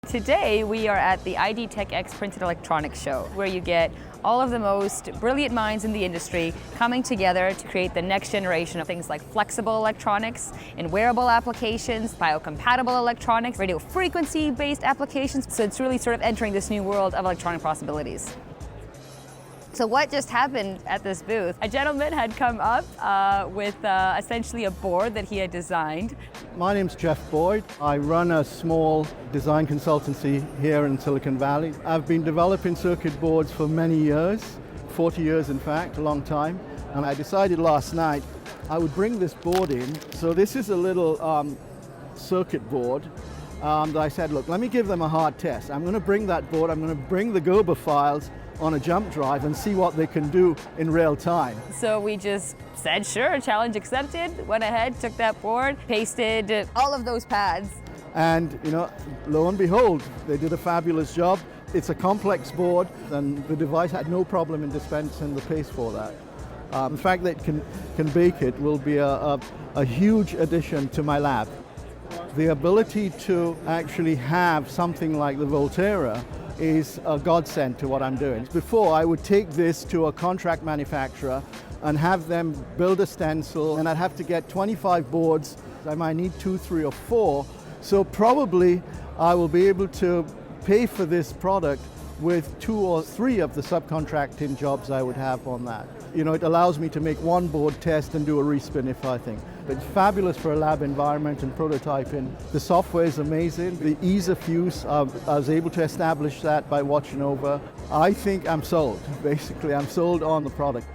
Today we are at the IDTech X Printed Electronics Show, where you get all of the most brilliant minds in the industry coming together to create the next generation of things like flexible electronics in wearable applications, biocompatible electronics, radio frequency-based applications. So it's really sort of entering this new world of electronic possibilities. So what just happened at this booth? A gentleman had come up with essentially a board that he had designed. My name's Jeff Boyd. I run a small design consultancy here in Silicon Valley. I've been developing circuit boards for many years, 40 years in fact, a long time. And I decided last night I would bring this board in. So this is a little circuit board that I said, look, let me give them a hard test. I'm going to bring that board, I'm going to bring the Gerber files on a jump drive and see what they can do in real time. So we just said, sure, challenge accepted, went ahead, took that board, pasted all of those pads. And lo and behold, they did a fabulous job. It's a complex board and the device had no problem in dispensing the paste for that. The fact that it can bake it will be a huge addition to my lab. The ability to actually have something like the Voltera is a godsend to what I'm doing. Before, I would take this to a contract manufacturer and have them build a stencil, and I'd have to get 25 boards. I might need 2, 3, or 4. So probably I will be able to pay for this product with 2 or 3 of the subcontracting jobs I would have on that. It allows me to make one board test and do a respin if I think. It's fabulous for a lab environment and prototyping. The software is amazing. The ease of use, I was able to establish that by watching over. I think I'm sold. Basically, I'm sold on the product.